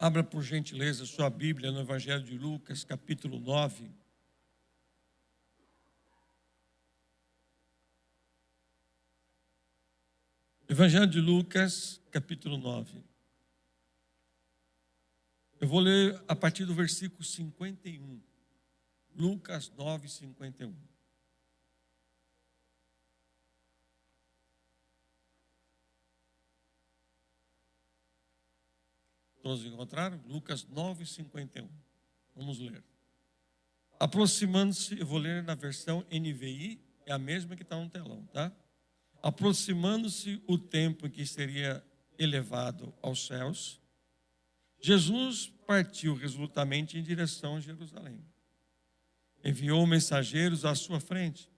Abra, por gentileza, sua Bíblia no Evangelho de Lucas, capítulo 9. Evangelho de Lucas, capítulo 9. Eu vou ler a partir do versículo 51. Lucas 9, 51. Todos encontraram? Lucas 9, 51. Vamos ler. Aproximando-se, eu vou ler na versão NVI, é a mesma que está no telão, tá? Aproximando-se o tempo em que seria elevado aos céus, Jesus partiu resolutamente em direção a Jerusalém. Enviou mensageiros à sua frente.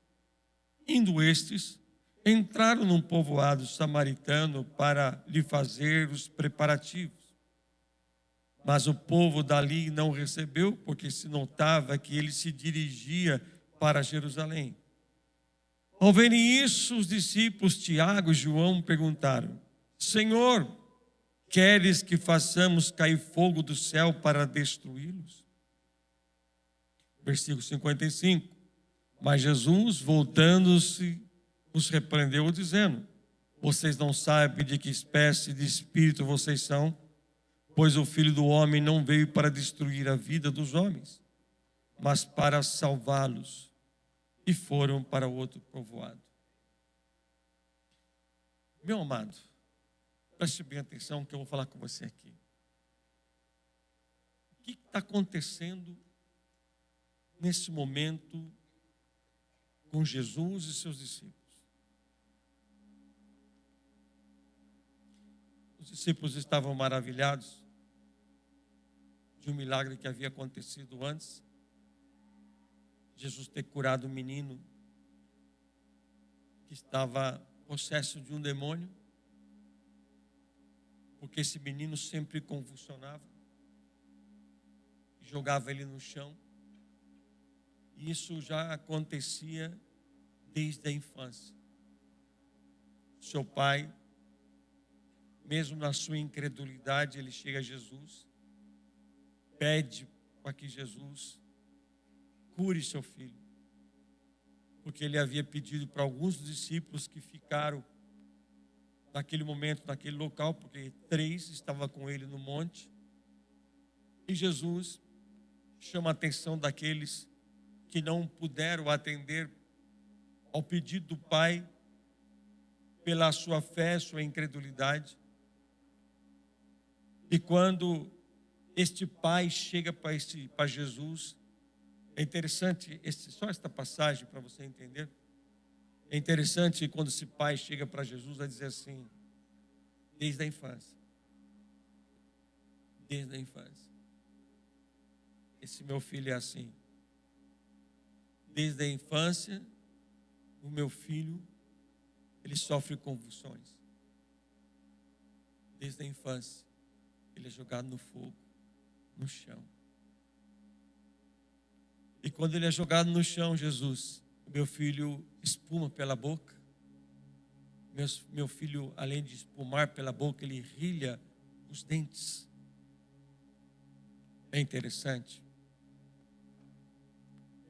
Indo estes, entraram num povoado samaritano para lhe fazer os preparativos. Mas o povo dali não o recebeu, porque se notava que ele se dirigia para Jerusalém. Ao verem isso, os discípulos Tiago e João perguntaram: Senhor, queres que façamos cair fogo do céu para destruí-los? Versículo 55. Mas Jesus, voltando-se, os repreendeu, dizendo: Vocês não sabem de que espécie de espírito vocês são? Pois o Filho do Homem não veio para destruir a vida dos homens, mas para salvá-los. E foram para outro povoado. Meu amado, preste bem atenção que eu vou falar com você aqui. O que está acontecendo nesse momento com Jesus e seus discípulos? Os discípulos estavam maravilhados de um milagre que havia acontecido antes. Jesus ter curado um menino que estava possesso de um demônio, porque esse menino sempre convulsionava, jogava ele no chão. E isso já acontecia desde a infância. Seu pai, mesmo na sua incredulidade, ele chega a Jesus, pede para que Jesus cure seu filho, porque ele havia pedido para alguns dos discípulos que ficaram naquele momento, naquele local, porque 3 estavam com ele no monte, e Jesus chama a atenção daqueles que não puderam atender ao pedido do Pai pela sua fé, sua incredulidade. E quando este pai chega para Jesus, é interessante, só esta passagem para você entender. É interessante quando esse pai chega para Jesus a dizer assim: desde a infância, esse meu filho é assim. Desde a infância, o meu filho, ele sofre convulsões. Desde a infância, ele é jogado no fogo, no chão. E quando ele é jogado no chão, Jesus, meu filho espuma pela boca. Meu filho, além de espumar pela boca, ele rilha os dentes. É interessante.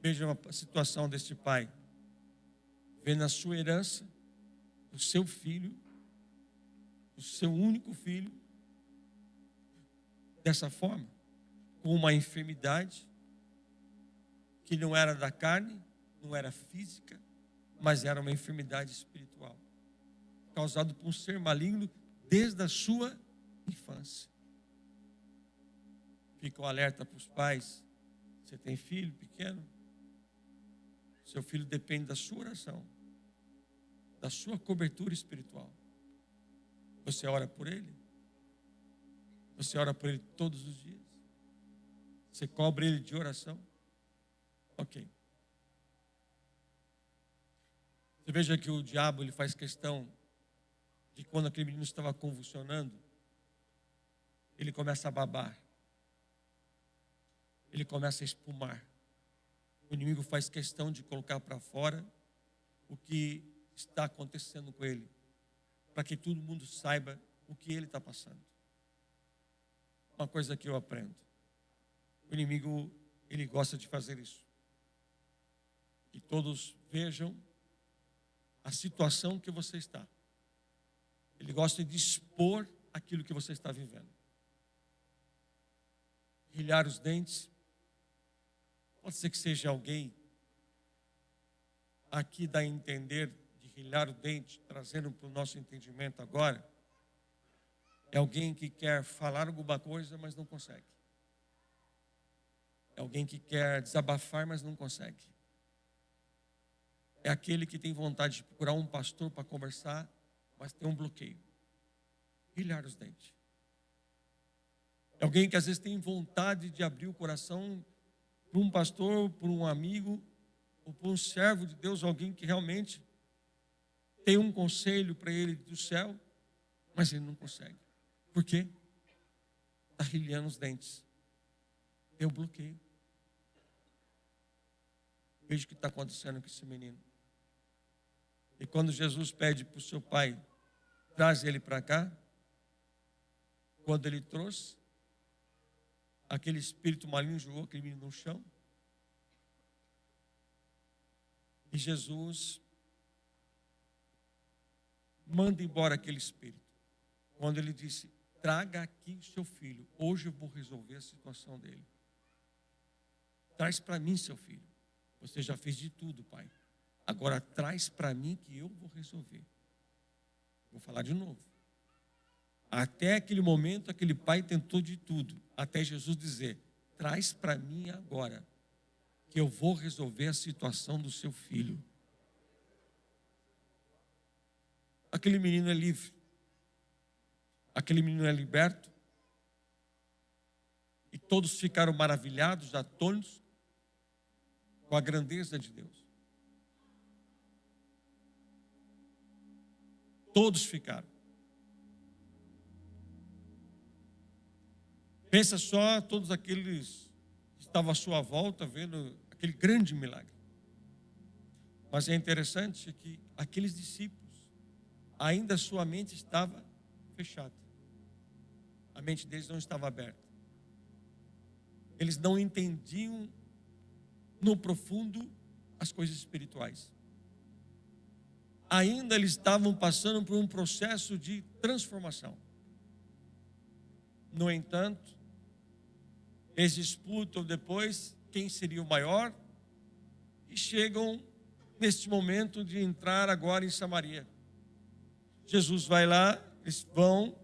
Veja a situação deste pai. Vendo a sua herança, o seu filho, o seu único filho, dessa forma, com uma enfermidade que não era da carne, não era física, mas era uma enfermidade espiritual, causada por um ser maligno desde a sua infância. Fica um alerta para os pais: você tem filho pequeno? Seu filho depende da sua oração, da sua cobertura espiritual. Você ora por ele? Você ora por ele todos os dias? Você cobre ele de oração? Ok. Você veja que o diabo, ele faz questão de, quando aquele menino estava convulsionando, ele começa a babar, ele começa a espumar. O inimigo faz questão de colocar para fora o que está acontecendo com ele, para que todo mundo saiba o que ele está passando. uma coisa que eu aprendo. O inimigo, ele gosta de fazer isso. Que todos vejam a situação que você está. Ele gosta de expor aquilo que você está vivendo. Rilhar os dentes. Pode ser que seja alguém aqui dá a entender de rilhar o dente, trazendo para o nosso entendimento agora. É alguém que quer falar alguma coisa, mas não consegue. É alguém que quer desabafar, mas não consegue. É aquele que tem vontade de procurar um pastor para conversar, mas tem um bloqueio. Rilhar os dentes. É alguém que às vezes tem vontade de abrir o coração para um pastor, para um amigo, ou para um servo de Deus, alguém que realmente tem um conselho para ele do céu, mas ele não consegue. Por quê? Está rilhando os dentes. Eu bloqueio. Veja o que está acontecendo com esse menino. E quando Jesus pede para o seu pai, traz ele para cá, quando ele trouxe, aquele espírito maligno jogou aquele menino no chão. E Jesus manda embora aquele espírito. Quando ele disse, traga aqui o seu filho, hoje eu vou resolver a situação dele. Traz para mim seu filho. Você já fez de tudo, pai. Agora traz para mim que eu vou resolver. Vou falar de novo. Até aquele momento, aquele pai tentou de tudo. Até Jesus dizer, traz para mim agora, que eu vou resolver a situação do seu filho. Aquele menino é livre. Aquele menino é liberto. E todos ficaram maravilhados, atônitos, com a grandeza de Deus. Todos ficaram. Pensa só, todos aqueles que estavam à sua volta, vendo aquele grande milagre. Mas é interessante que aqueles discípulos, ainda sua mente estava fechada. A mente deles não estava aberta. Eles não entendiam no profundo as coisas espirituais. Ainda eles estavam passando por um processo de transformação. No entanto, eles disputam depois quem seria o maior e chegam neste momento de entrar agora em Samaria. Jesus vai lá, eles vão.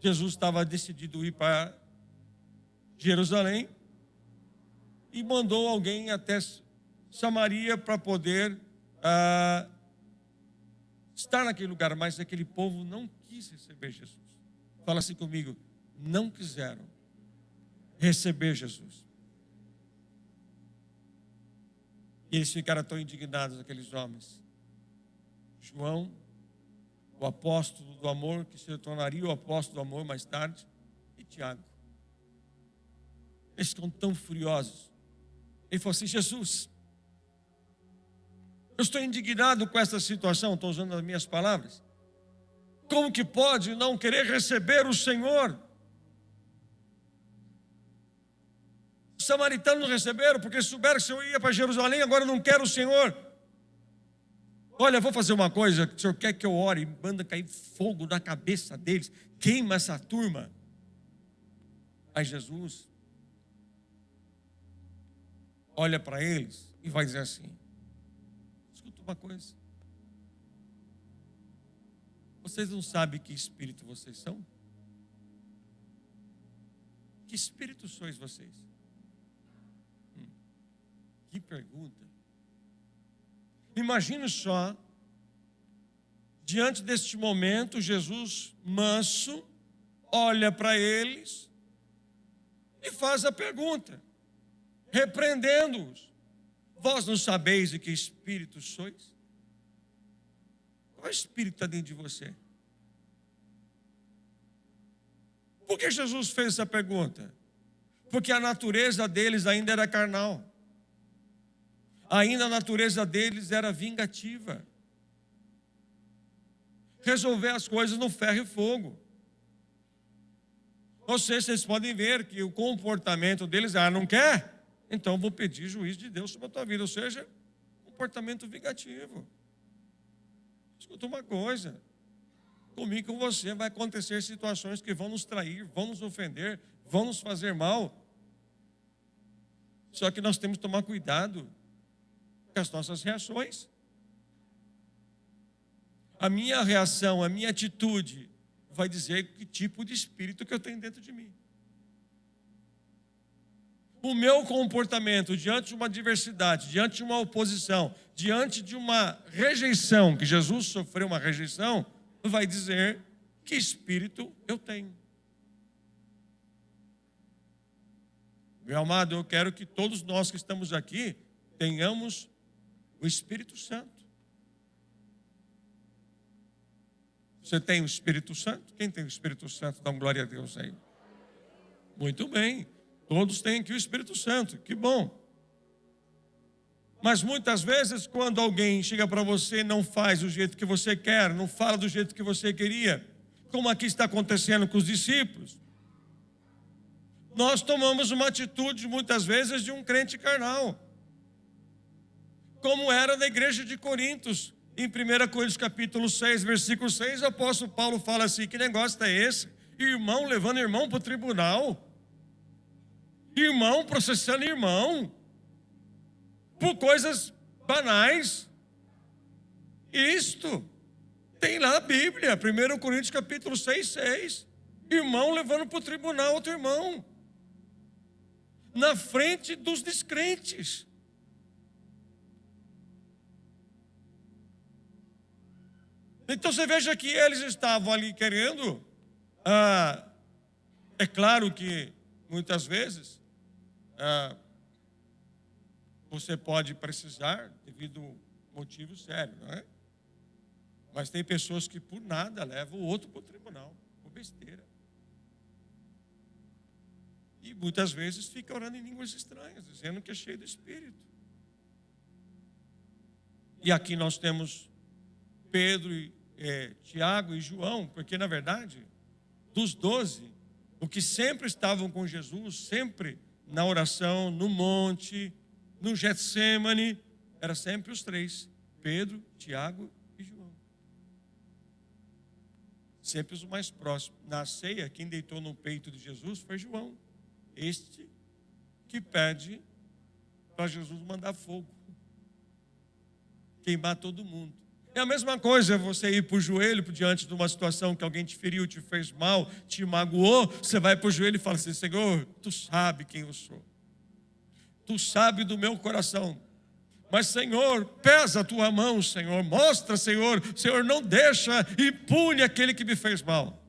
Jesus estava decidido ir para Jerusalém e mandou alguém até Samaria para poder estar naquele lugar, mas aquele povo não quis receber Jesus. Fala assim comigo, não quiseram receber Jesus. E eles ficaram tão indignados, aqueles homens. João, o apóstolo do amor, que se tornaria o apóstolo do amor mais tarde, e Tiago. Eles ficam tão furiosos. Ele falou assim, Jesus, eu estou indignado com essa situação, estou usando as minhas palavras. Como que pode não querer receber o Senhor? Os samaritanos não receberam, porque souberam que o Senhor ia para Jerusalém, agora não quero o Senhor. Olha, vou fazer uma coisa, o Senhor quer que eu ore, manda cair fogo na cabeça deles, queima essa turma. Aí Jesus olha para eles e vai dizer assim, escuta uma coisa, vocês não sabem que espírito vocês são? Que espírito sois vocês? Que pergunta. Imagine só, diante deste momento, Jesus manso olha para eles e faz a pergunta, repreendendo-os. Vós não sabeis de que espírito sois? Qual espírito está dentro de você? Por que Jesus fez essa pergunta? Porque a natureza deles ainda era carnal. Ainda a natureza deles era vingativa. Resolver as coisas no ferro e fogo. Ou seja, vocês podem ver que o comportamento deles, não quer? Então vou pedir juízo de Deus sobre a tua vida. Ou seja, comportamento vingativo. Escuta uma coisa. Comigo e com você vai acontecer situações que vão nos trair, vão nos ofender, vão nos fazer mal. Só que nós temos que tomar cuidado com as nossas reações. A minha reação, a minha atitude vai dizer que tipo de espírito que eu tenho dentro de mim. O meu comportamento diante de uma adversidade, diante de uma oposição, diante de uma rejeição, que Jesus sofreu uma rejeição, vai dizer que espírito eu tenho. Meu amado, eu quero que todos nós que estamos aqui tenhamos o Espírito Santo. Você tem o Espírito Santo? Quem tem o Espírito Santo? Dá uma glória a Deus aí. Muito bem. Todos têm aqui o Espírito Santo. Que bom. Mas muitas vezes, quando alguém chega para você e não faz do jeito que você quer, não fala do jeito que você queria, como aqui está acontecendo com os discípulos, nós tomamos uma atitude, muitas vezes, de um crente carnal. Como era na igreja de Corintos. Em 1 Coríntios capítulo 6, versículo 6, o apóstolo Paulo fala assim: que negócio é esse? Irmão levando irmão para o tribunal. Irmão processando irmão. Por coisas banais. Isto tem lá na Bíblia, 1 Coríntios capítulo 6, 6. Irmão levando para o tribunal outro irmão. Na frente dos descrentes. Então você veja que eles estavam ali querendo. É claro que muitas vezes você pode precisar devido a motivo sério, não é? Mas tem pessoas que por nada levam o outro para o tribunal, por besteira. E muitas vezes fica orando em línguas estranhas, dizendo que é cheio do Espírito. E aqui nós temos Pedro, Tiago e João, porque na verdade, dos 12, o que sempre estavam com Jesus, sempre na oração, no monte, no Getsêmani, era sempre os três: Pedro, Tiago e João. Sempre os mais próximos. Na ceia, quem deitou no peito de Jesus foi João, este que pede para Jesus mandar fogo, queimar todo mundo. É a mesma coisa você ir para o joelho diante de uma situação que alguém te feriu, te fez mal, te magoou. Você vai para o joelho e fala assim: Senhor, Tu sabe quem eu sou. Tu sabe do meu coração. Mas, Senhor, pesa a Tua mão, Senhor. Mostra, Senhor. Senhor, não deixa e pune aquele que me fez mal.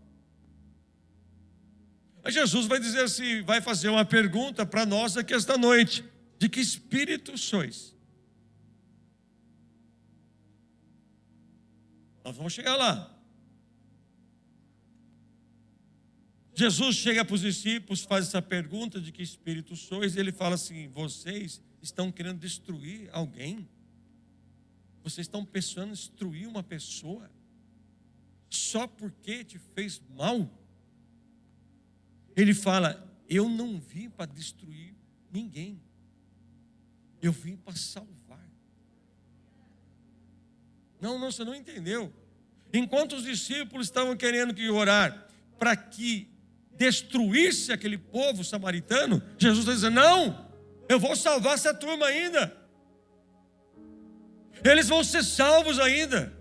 Mas Jesus vai dizer assim, vai fazer uma pergunta para nós aqui esta noite: de que espírito sois? Nós vamos chegar lá. Jesus chega para os discípulos, faz essa pergunta: de que espírito sois? E ele fala assim: vocês estão querendo destruir alguém? Vocês estão pensando em destruir uma pessoa só porque te fez mal? Ele fala: eu não vim para destruir ninguém, eu vim para salvar. Não, você não entendeu. Enquanto os discípulos estavam querendo que orar para que destruísse aquele povo samaritano, Jesus está dizendo: não, eu vou salvar essa turma ainda. Eles vão ser salvos ainda.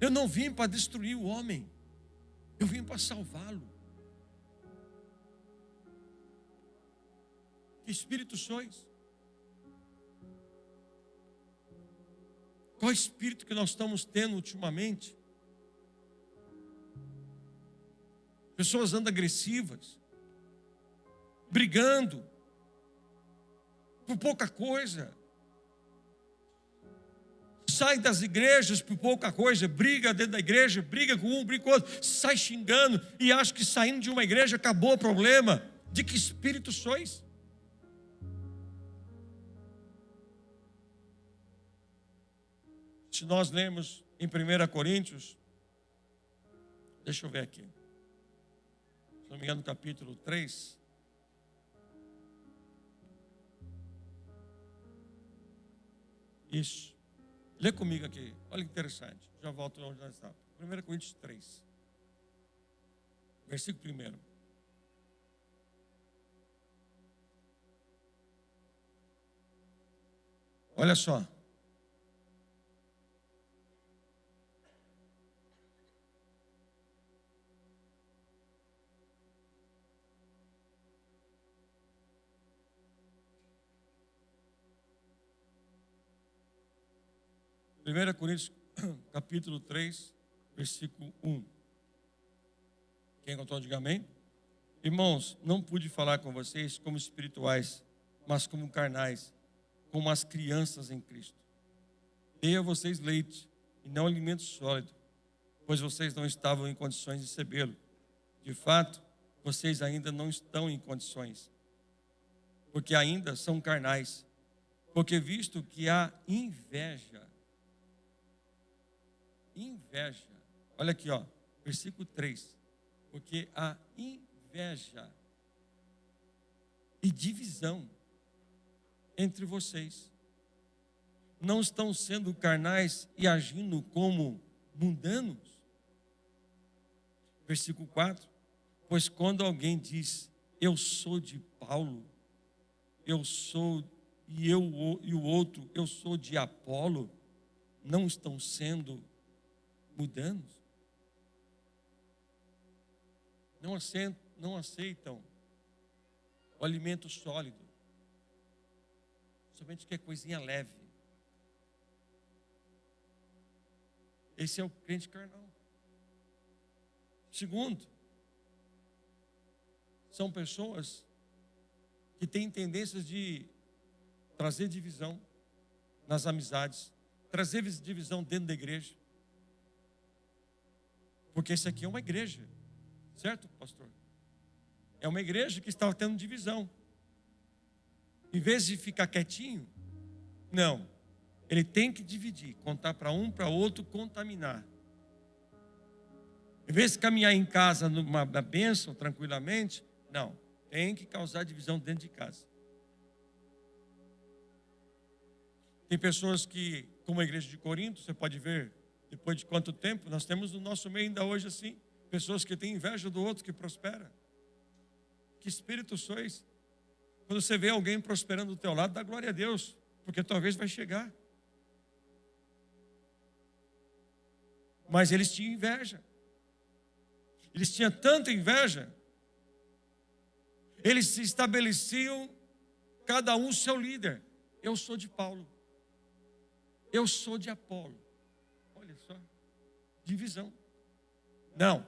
Eu não vim para destruir o homem, eu vim para salvá-lo. Que espírito sois? Qual espírito que nós estamos tendo ultimamente? Pessoas andam agressivas, brigando por pouca coisa. Sai das igrejas por pouca coisa, briga dentro da igreja, briga com um, briga com o outro, sai xingando e acha que saindo de uma igreja acabou o problema. De que espírito sois? Se nós lemos em 1 Coríntios, deixa eu ver aqui. não me engano, no capítulo 3. Isso. Lê comigo aqui. Olha que interessante. Já volto onde nós estávamos. 1 Coríntios 3. Versículo 1. Olha só. Primeira Coríntios, capítulo 3, versículo 1. Quem encontrou, diga amém. Irmãos, não pude falar com vocês como espirituais, mas como carnais, como as crianças em Cristo. Dei a vocês leite e não alimento sólido, pois vocês não estavam em condições de recebê-lo. De fato, vocês ainda não estão em condições, porque ainda são carnais. Porque visto que há inveja, olha aqui, ó, versículo 3. Porque há inveja e divisão entre vocês. Não estão sendo carnais e agindo como mundanos? Versículo 4. Pois quando alguém diz, eu sou de Paulo, eu sou, e o outro, eu sou de Apolo, não estão sendo mundanos? Não aceitam o alimento sólido, somente que é coisinha leve. Esse é o crente carnal. Segundo, são pessoas que têm tendências de trazer divisão nas amizades, trazer divisão dentro da igreja. Porque esse aqui é uma igreja, certo, pastor? É uma igreja que está tendo divisão. Em vez de ficar quietinho, não. Ele tem que dividir, contar para um, para outro, contaminar. Em vez de caminhar em casa numa bênção, tranquilamente, não. Tem que causar divisão dentro de casa. Tem pessoas que, como a igreja de Corinto, você pode ver, depois de quanto tempo, nós temos no nosso meio ainda hoje assim, pessoas que têm inveja do outro que prospera. Que espírito sois? Quando você vê alguém prosperando do teu lado, dá glória a Deus, porque talvez vai chegar. Mas eles tinham inveja. Eles tinham tanta inveja, eles se estabeleciam, cada um seu líder. Eu sou de Paulo. Eu sou de Apolo. Olha só, divisão. Não,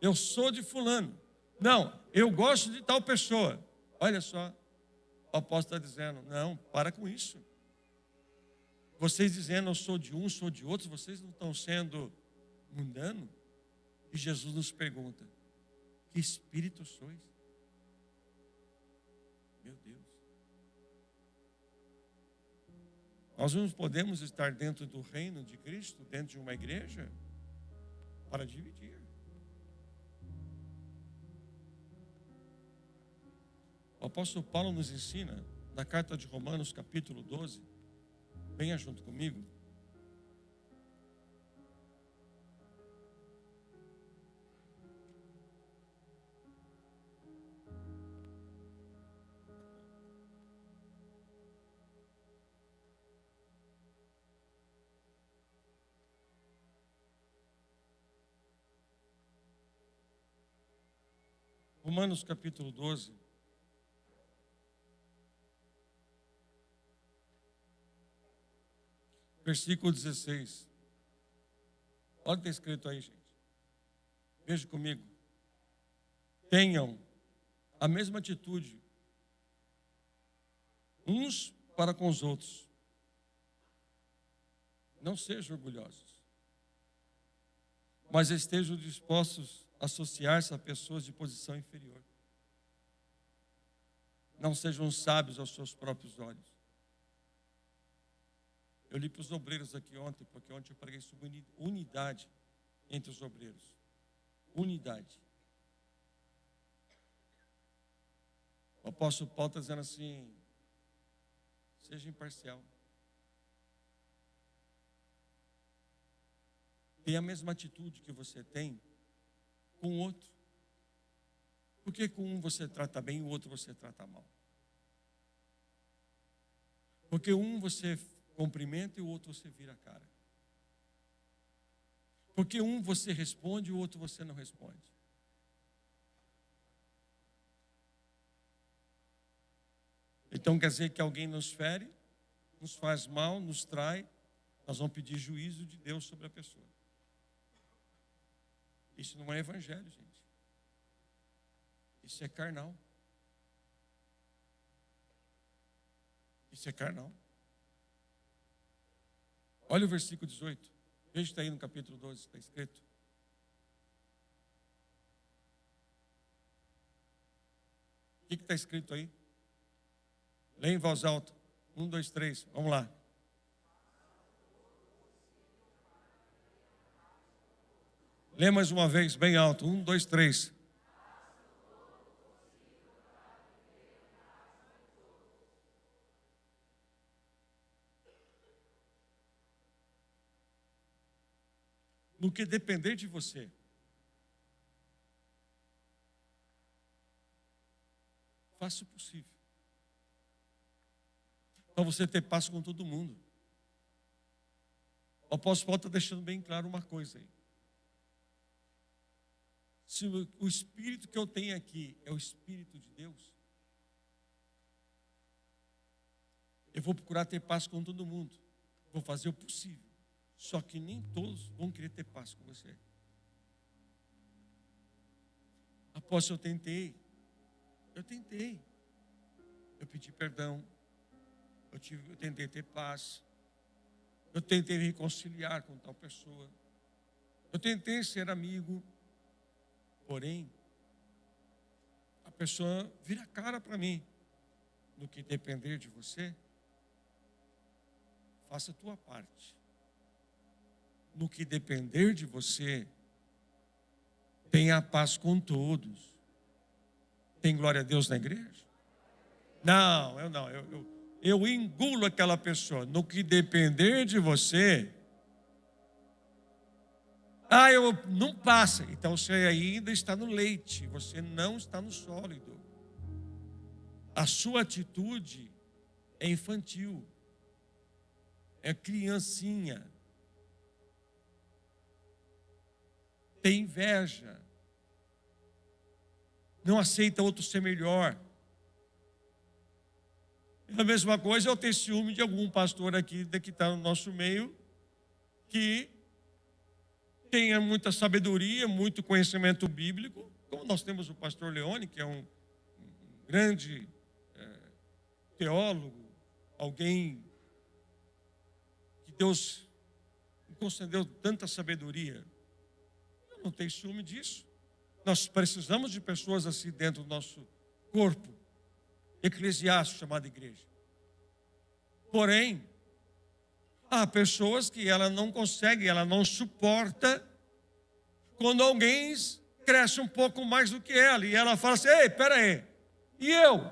eu sou de fulano. Não, eu gosto de tal pessoa. Olha só, o apóstolo está dizendo, não, para com isso. Vocês dizendo, eu sou de um, sou de outro, vocês não estão sendo mundano? E Jesus nos pergunta, que espírito sois? Meu Deus. Nós não podemos estar dentro do reino de Cristo, dentro de uma igreja, para dividir. O apóstolo Paulo nos ensina, na carta de Romanos, capítulo 12, venha junto comigo. Romanos, capítulo 12. Versículo 16. Olha o que está escrito aí, gente. Veja comigo. Tenham a mesma atitude uns para com os outros. Não sejam orgulhosos, mas estejam dispostos a associar-se a pessoas de posição inferior. Não sejam sábios aos seus próprios olhos. Eu li para os obreiros aqui ontem, porque ontem eu preguei sobre unidade entre os obreiros. Unidade. apóstolo Paulo está dizendo assim: seja imparcial. Tenha a mesma atitude que você tem com o outro. Por que com um você trata bem e o outro você trata mal? Porque um você cumprimenta e o outro você vira a cara. Porque um você responde e o outro você não responde. Então quer dizer que alguém nos fere, nos faz mal, nos trai, nós vamos pedir juízo de Deus sobre a pessoa. Isso não é evangelho, gente. Isso é carnal. Isso é carnal. Olha o versículo 18. Veja que está aí no capítulo 12, está escrito. O que está escrito aí? Leia em voz alta. 1, 2, 3. Vamos lá. Lê mais uma vez, bem alto. 1, 2, 3. No que depender de você, faça o possível para você ter paz com todo mundo. O apóstolo Paulo está deixando bem claro uma coisa aí. Se o Espírito que eu tenho aqui é o Espírito de Deus, eu vou procurar ter paz com todo mundo. Vou fazer o possível. Só que nem todos vão querer ter paz com você. Apóstolo, eu tentei. Eu pedi perdão. Eu tentei ter paz. Eu tentei me reconciliar com tal pessoa. Eu tentei ser amigo. Porém, a pessoa vira a cara para mim. No que depender de você, faça a tua parte. No que depender de você, tenha paz com todos. Tem glória a Deus na igreja? Não. Eu engulo aquela pessoa. No que depender de você, eu não passa. Então você ainda está no leite, você não está no sólido. A sua atitude é infantil, é criancinha. Tem inveja, não aceita outro ser melhor. É a mesma coisa eu ter ciúme de algum pastor aqui que está no nosso meio, que tenha muita sabedoria, muito conhecimento bíblico, como nós temos o pastor Leone, que é um grande teólogo, alguém que Deus concedeu tanta sabedoria. Não tem ciúme disso. Nós precisamos de pessoas assim dentro do nosso corpo eclesiástico chamado igreja. Porém, há pessoas que ela não consegue, ela não suporta quando alguém cresce um pouco mais do que ela e ela fala assim: ei, espera aí, e eu?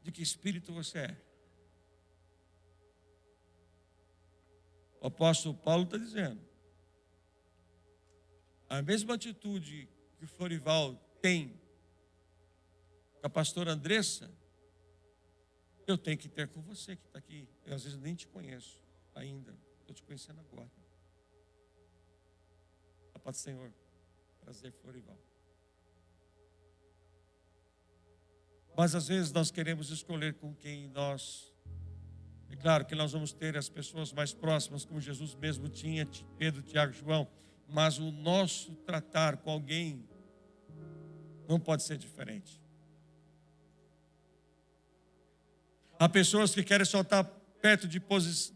De que espírito você é? O apóstolo Paulo está dizendo: a mesma atitude que o Florival tem com a pastora Andressa, eu tenho que ter com você que está aqui. Eu às vezes nem te conheço ainda, estou te conhecendo agora. A paz do Senhor, prazer, Florival. Mas às vezes nós queremos escolher com quem nós... É claro que nós vamos ter as pessoas mais próximas, como Jesus mesmo tinha, Pedro, Tiago, João. Mas o nosso tratar com alguém não pode ser diferente. Há pessoas que querem só estar perto de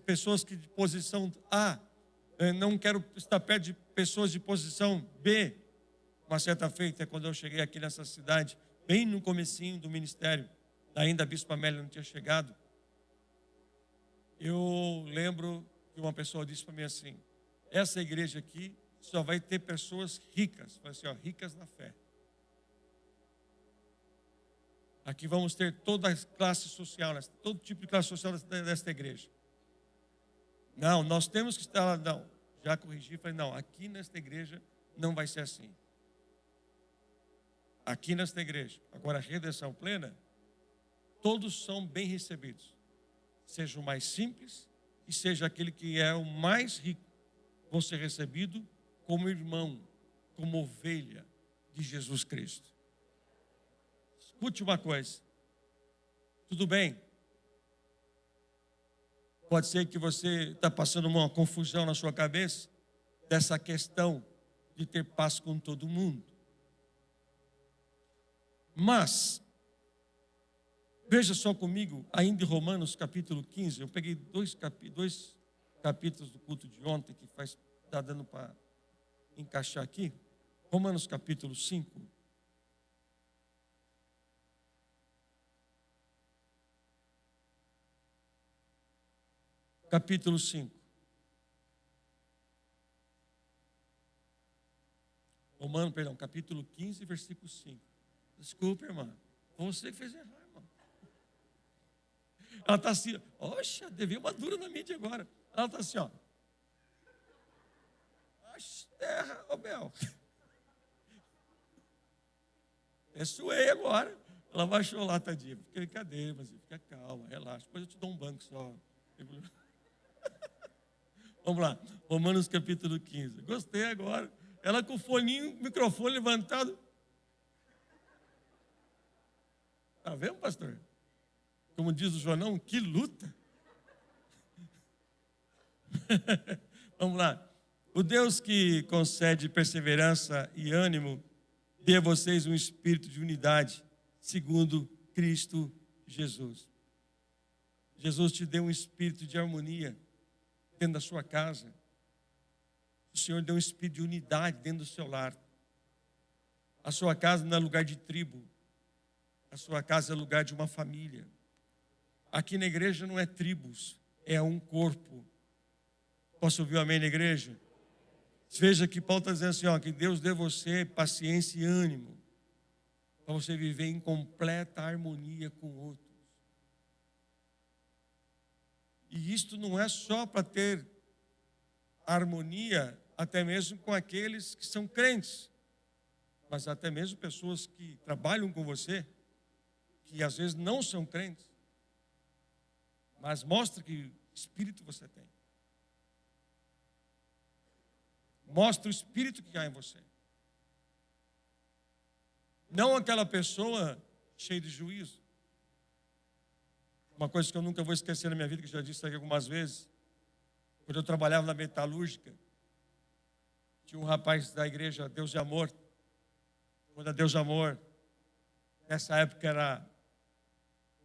pessoas que de posição A. Não quero estar perto de pessoas de posição B. Uma certa feita, quando eu cheguei aqui nessa cidade, bem no comecinho do ministério, ainda a Bispa Amélia não tinha chegado, eu lembro que uma pessoa disse para mim assim: essa igreja aqui só vai ter pessoas ricas, vai ser ricas na fé. Aqui vamos ter toda a classe social, todo tipo de classe social desta igreja. Não, nós temos que estar lá. Não, já corrigi, falei, não, aqui nesta igreja não vai ser assim. Aqui nesta igreja, agora a redenção plena, todos são bem recebidos. Seja o mais simples e seja aquele que é o mais rico, vão ser recebidos como irmão, como ovelha de Jesus Cristo. Escute uma coisa. Tudo bem? Pode ser que você está passando uma confusão na sua cabeça dessa questão de ter paz com todo mundo. Mas, veja só comigo, ainda em Romanos capítulo 15, eu peguei dois capítulos do culto de ontem, que está dando para encaixar aqui. Romanos capítulo 5. Capítulo 5. Capítulo 15, versículo 5. Desculpa, irmã. Você que fez errar, irmão. Ela está assim, oxa, devia uma dura na mídia agora. Ela está assim, ó. Terra, ô Bel. É suei agora. Ela baixou lá, tadinha. Cadê, mas fica calma, relaxa. Depois eu te dou um banco só. Vamos lá, Romanos capítulo 15. Gostei agora. Ela com o foninho, microfone levantado. Está vendo, pastor? Como diz o Joanão, que luta. Vamos lá. O Deus que concede perseverança e ânimo, dê a vocês um espírito de unidade, segundo Cristo Jesus. Jesus te deu um espírito de harmonia dentro da sua casa. O Senhor deu um espírito de unidade dentro do seu lar. A sua casa não é lugar de tribo. A sua casa é lugar de uma família. Aqui na igreja não é tribos, é um corpo. Posso ouvir um amém na igreja? Veja que Paulo está dizendo assim, ó, que Deus dê a você paciência e ânimo para você viver em completa harmonia com outros. E isto não é só para ter harmonia, até mesmo com aqueles que são crentes, mas até mesmo pessoas que trabalham com você, que às vezes não são crentes, mas mostra que espírito você tem. Mostra o espírito que há em você. Não aquela pessoa cheia de juízo. Uma coisa que eu nunca vou esquecer na minha vida, que eu já disse aqui algumas vezes, quando eu trabalhava na metalúrgica, tinha um rapaz da igreja Deus de Amor. Quando a Deus de Amor, nessa época era,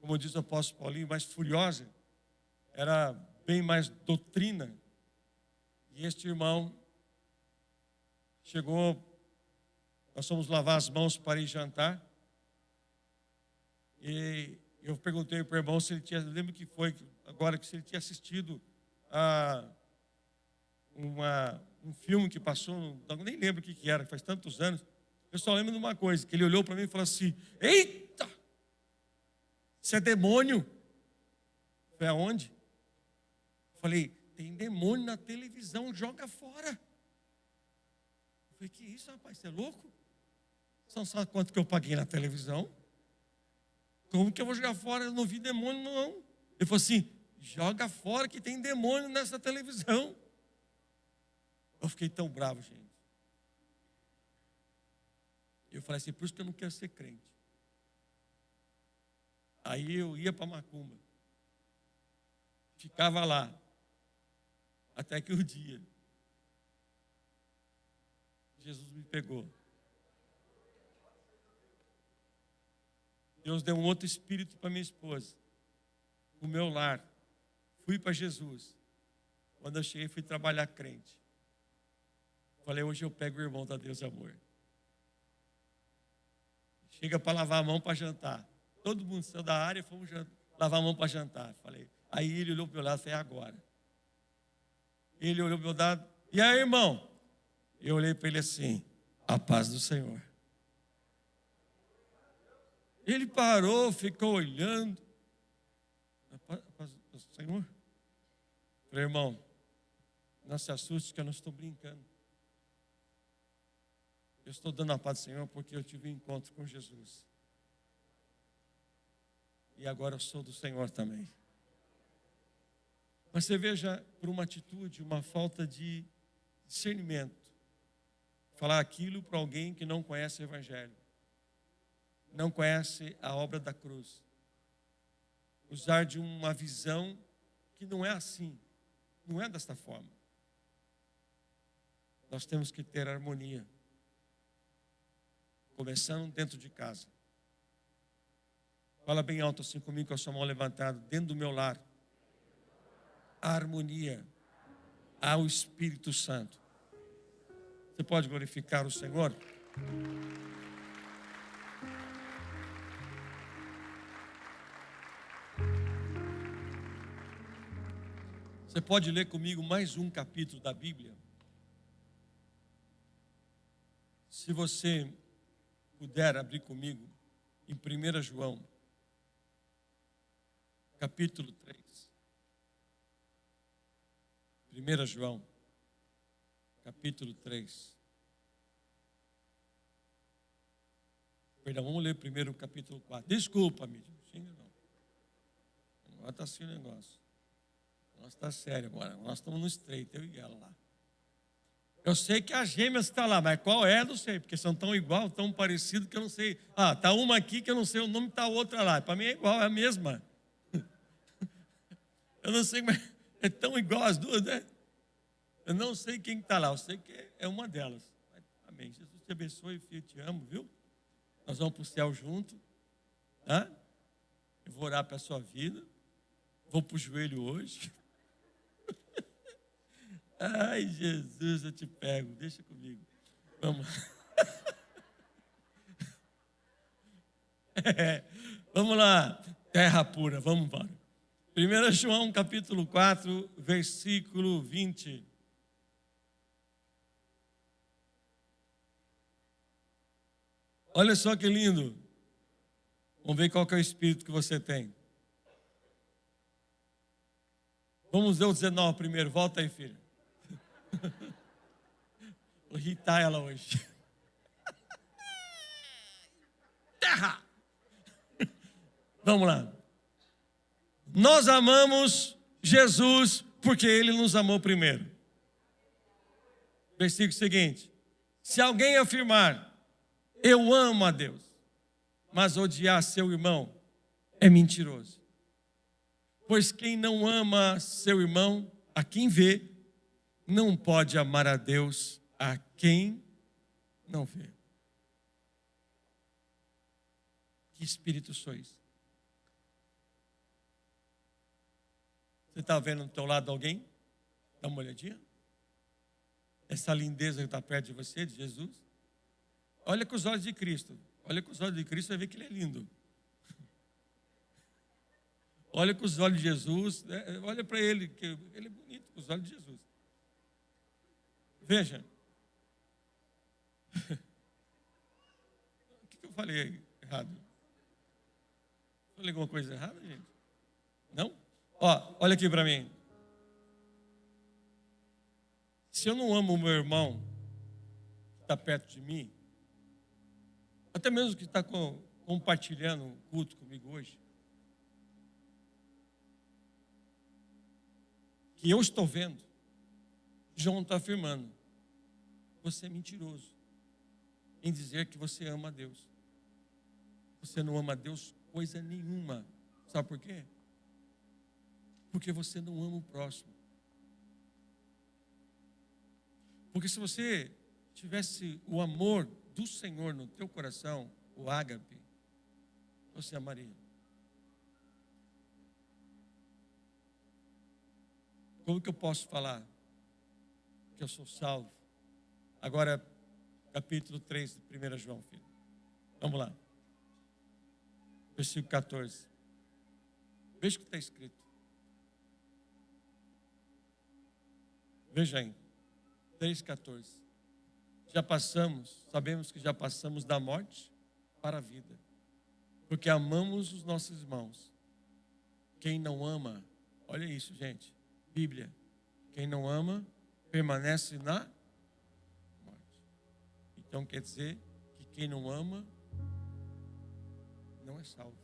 como diz o apóstolo Paulinho, mais furiosa, era bem mais doutrina. E este irmão chegou, nós fomos lavar as mãos para ir jantar, e eu perguntei para o irmão se ele tinha, lembro que foi agora, que se ele tinha assistido a um filme que passou, nem lembro o que era, faz tantos anos. Eu só lembro de uma coisa, que ele olhou para mim e falou assim, eita, isso é demônio. Eu falei, aonde? Eu falei, tem demônio na televisão, joga fora. Eu falei, que isso, rapaz, você é louco? Você não sabe quanto que eu paguei na televisão? Como que eu vou jogar fora? Eu não vi demônio, não. Ele falou assim, joga fora que tem demônio nessa televisão. Eu fiquei tão bravo, gente. Eu falei assim, por isso que eu não quero ser crente. Aí eu ia para Macumba. Ficava lá. Até que um dia, Jesus me pegou. Deus deu um outro espírito para minha esposa. O meu lar. Fui para Jesus. Quando eu cheguei, fui trabalhar crente. Falei, hoje eu pego o irmão da Deus Amor. Chega para lavar a mão para jantar. Todo mundo saiu da área, fomos lavar a mão para jantar. Falei, aí ele olhou para o meu lado e falei, agora. Ele olhou para o meu lado, e aí, irmão? Eu olhei para ele assim, a paz do Senhor. Ele parou, ficou olhando. Senhor, falei, irmão, não se assuste que eu não estou brincando. Eu estou dando a paz do Senhor porque eu tive um encontro com Jesus. E agora eu sou do Senhor também. Mas você veja, por uma atitude, uma falta de discernimento, falar aquilo para alguém que não conhece o Evangelho, não conhece a obra da cruz, usar de uma visão que não é assim, não é desta forma. Nós temos que ter harmonia, começando dentro de casa. Fala bem alto assim comigo, com a sua mão levantada, dentro do meu lar. A harmonia ao Espírito Santo. Você pode glorificar o Senhor? Você pode ler comigo mais um capítulo da Bíblia? Se você puder abrir comigo em 1 João, capítulo 3. 1 João, capítulo 3. Perdão, vamos ler primeiro o capítulo 4. Desculpa, amigo. Xinga não. Agora está assim o negócio. Nós está sério agora. Nós estamos no estreito, eu e ela lá. Eu sei que as gêmeas estão lá, mas qual é, não sei, porque são tão igual, tão parecidos que eu não sei. Ah, está uma aqui que eu não sei o nome, está a outra lá. Para mim é igual, é a mesma. Eu não sei, mas é tão igual as duas, né? Eu não sei quem está lá, eu sei que é uma delas. Amém. Jesus te abençoe, filho, te amo, viu? Nós vamos para o céu junto. Tá? Eu vou orar para a sua vida. Vou para o joelho hoje. Ai, Jesus, eu te pego. Deixa comigo. Vamos. Vamos lá. Terra pura, vamos embora. 1 João, capítulo 4, versículo 20. Olha só que lindo. Vamos ver qual que é o espírito que você tem. Vamos ver o 19 primeiro. Volta aí, filha. Vou irritar ela hoje. Terra! Vamos lá. Nós amamos Jesus porque Ele nos amou primeiro. Versículo seguinte. Se alguém afirmar, eu amo a Deus, mas odiar seu irmão, é mentiroso. Pois quem não ama seu irmão, a quem vê, não pode amar a Deus a quem não vê. Que espírito sois? Você está vendo do teu lado alguém? Dá uma olhadinha. Essa lindeza que está perto de você, de Jesus. Olha com os olhos de Cristo. Olha com os olhos de Cristo, você vai ver que Ele é lindo. Olha com os olhos de Jesus. Olha para Ele, que Ele é bonito com os olhos de Jesus. Veja. O que eu falei errado? Falei alguma coisa errada, gente? Não? Ó, olha aqui para mim. Se eu não amo o meu irmão que está perto de mim, até mesmo que está compartilhando um culto comigo hoje, que eu estou vendo, João está afirmando, você é mentiroso em dizer que você ama a Deus. Você não ama a Deus coisa nenhuma. Sabe por quê? Porque você não ama o próximo. Porque se você tivesse o amor do Senhor no teu coração, o ágape, você amaria. Como que eu posso falar que eu sou salvo? Agora, capítulo 3 de 1 João, filho. Vamos lá. Versículo 14. Veja o que está escrito. Veja aí. 3,14. Sabemos que já passamos da morte para a vida. porque amamos os nossos irmãos. Quem não ama, olha isso, gente, Bíblia, quem não ama permanece na morte. Então quer dizer que quem não ama não é salvo.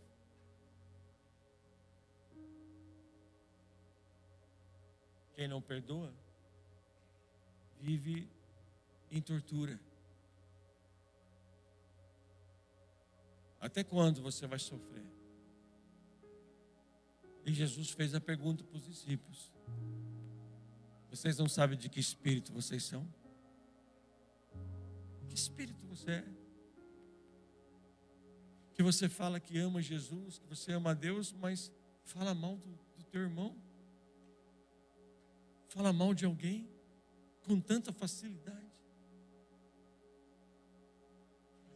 Quem não perdoa vive em tortura. Até quando você vai sofrer? E Jesus fez a pergunta para os discípulos: vocês não sabem de que espírito vocês são? Que espírito você é? Que você fala que ama Jesus, que você ama a Deus, mas fala mal do teu irmão? Fala mal de alguém com tanta facilidade?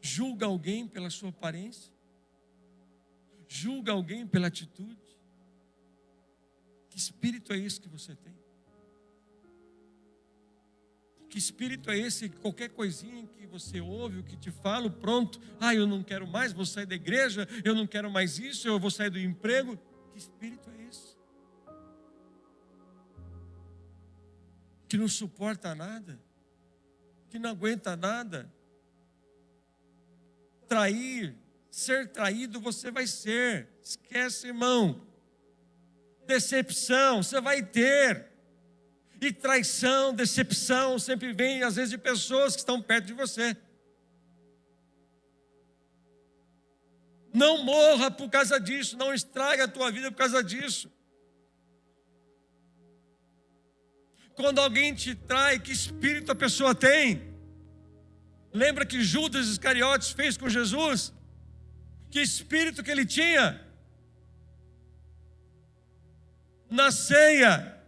Julga alguém pela sua aparência? Julga alguém pela atitude? Que espírito é esse que você tem? Que espírito é esse que qualquer coisinha que você ouve, o que te falo, pronto, eu não quero mais, vou sair da igreja, eu não quero mais isso, eu vou sair do emprego? Que espírito é esse? Que não suporta nada, que não aguenta nada. Trair, ser traído você vai ser, esquece, irmão. Decepção você vai ter, e traição, decepção sempre vem às vezes de pessoas que estão perto de você. Não morra por causa disso, não estrague a tua vida por causa disso. Quando alguém te trai, que espírito a pessoa tem? Lembra que Judas Iscariotes fez com Jesus? Que espírito que ele tinha? Na ceia,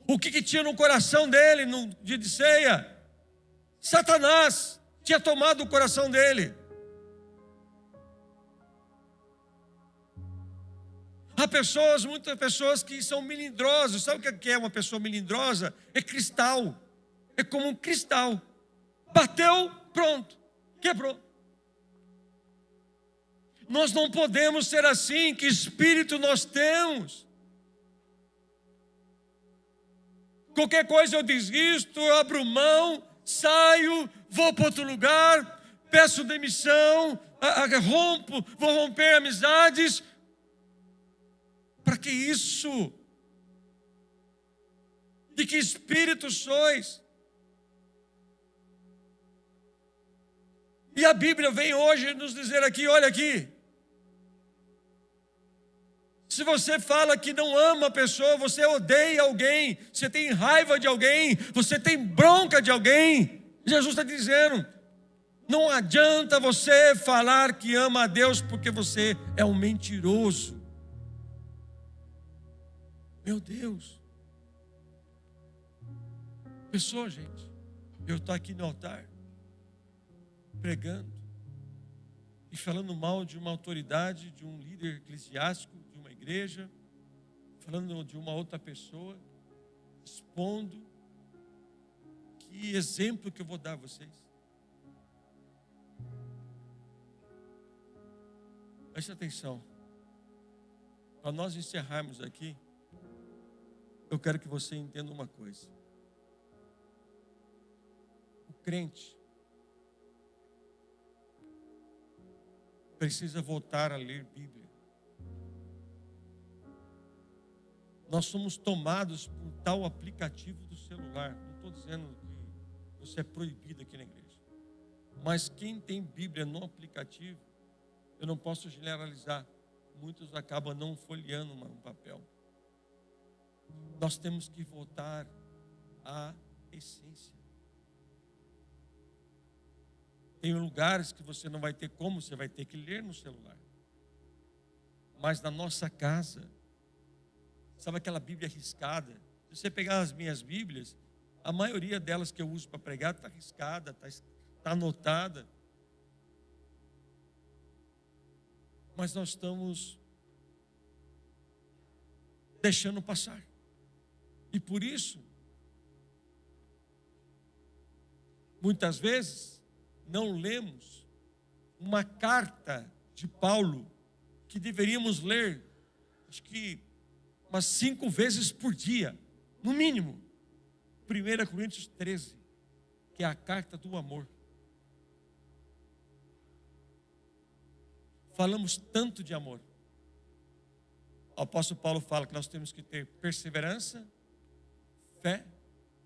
o que tinha no coração dele no dia de ceia? Satanás tinha tomado o coração dele. Há pessoas, muitas pessoas que são melindrosas. Sabe o que é uma pessoa melindrosa? É cristal, é como um cristal. Bateu, pronto, quebrou. Nós não podemos ser assim. Que espírito nós temos? Qualquer coisa eu desisto, eu abro mão, saio, vou para outro lugar, peço demissão, vou romper amizades. Para que isso? De que espírito sois? E a Bíblia vem hoje nos dizer aqui, olha aqui. Se você fala que não ama a pessoa, você odeia alguém, você tem raiva de alguém, você tem bronca de alguém, Jesus está dizendo, não adianta você falar que ama a Deus porque você é um mentiroso. Meu Deus. Pessoa, gente, eu estou aqui no altar, pregando e falando mal de uma autoridade, de um líder eclesiástico, de uma igreja, falando de uma outra pessoa, expondo. Que exemplo que eu vou dar a vocês? Preste atenção. Para nós encerrarmos aqui, eu quero que você entenda uma coisa. O crente precisa voltar a ler Bíblia. Nós somos tomados por tal aplicativo do celular. Não estou dizendo que você é proibido aqui na igreja. Mas quem tem Bíblia no aplicativo, eu não posso generalizar. Muitos acabam não folheando um papel. Nós temos que voltar à essência. Tem lugares que você não vai ter como, você vai ter que ler no celular. Mas na nossa casa, sabe aquela Bíblia riscada? Se você pegar as minhas Bíblias, a maioria delas que eu uso para pregar está riscada, está anotada. Mas nós estamos deixando passar. E por isso, muitas vezes, não lemos uma carta de Paulo, que deveríamos ler, acho que umas 5 vezes por dia, no mínimo. 1 Coríntios 13, que é a carta do amor. Falamos tanto de amor. O apóstolo Paulo fala que nós temos que ter perseverança, fé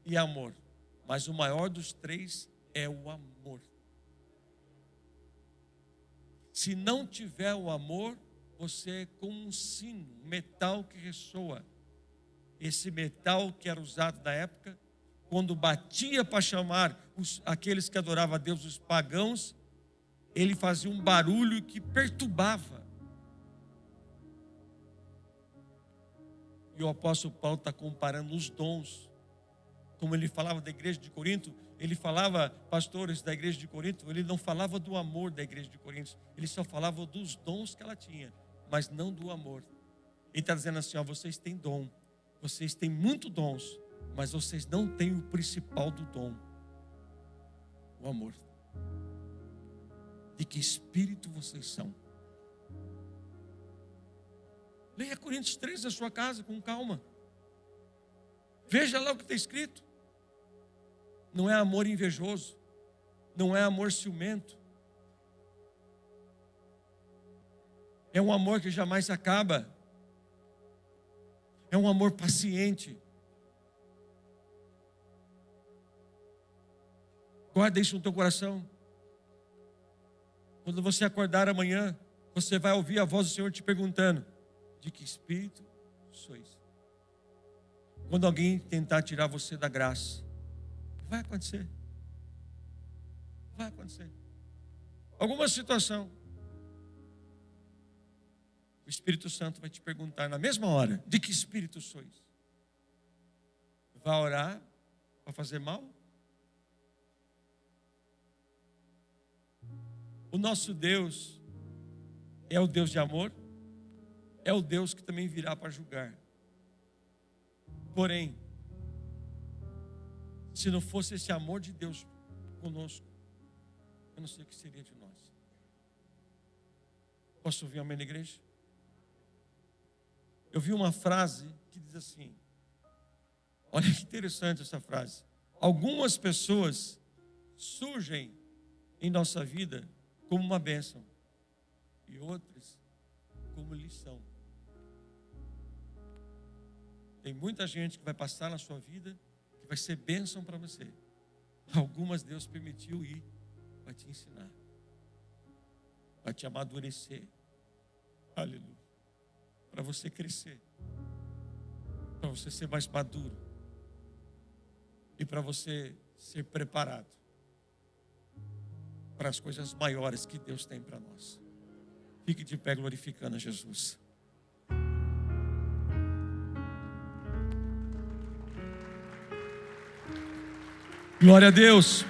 e amor. Mas o maior dos 3 é o amor. Se não tiver o amor, você é como um sino, um metal que ressoa. Esse metal que era usado na época, quando batia para chamar aqueles que adoravam a Deus, os pagãos, ele fazia um barulho que perturbava. E o apóstolo Paulo está comparando os dons. Como ele falava da igreja de Corinto, ele falava, pastores da igreja de Corinto, ele não falava do amor da igreja de Corinto, ele só falava dos dons que ela tinha, mas não do amor. Ele está dizendo assim, ó, vocês têm dom, vocês têm muitos dons, mas vocês não têm o principal do dom, o amor. De que espírito vocês são? Leia Coríntios 13 na sua casa com calma. Veja lá o que está escrito. Não é amor invejoso, não é amor ciumento. É um amor que jamais acaba. É um amor paciente. Guarda isso no teu coração. Quando você acordar amanhã, você vai ouvir a voz do Senhor te perguntando: de que espírito sois? Quando alguém tentar tirar você da graça, vai acontecer. Vai acontecer. Alguma situação. O Espírito Santo vai te perguntar na mesma hora: de que espírito sois? Vai orar para fazer mal? O nosso Deus é o Deus de amor, é o Deus que também virá para julgar. Porém, se não fosse esse amor de Deus conosco, eu não sei o que seria de nós. Posso ouvir amém na igreja? Eu vi uma frase que diz assim, olha que interessante essa frase: algumas pessoas surgem em nossa vida como uma bênção e outras como lição. Tem muita gente que vai passar na sua vida que vai ser bênção para você. Algumas Deus permitiu ir para te ensinar, para te amadurecer. Aleluia. Para você crescer, para você ser mais maduro e para você ser preparado para as coisas maiores que Deus tem para nós. Fique de pé glorificando a Jesus. Glória a Deus.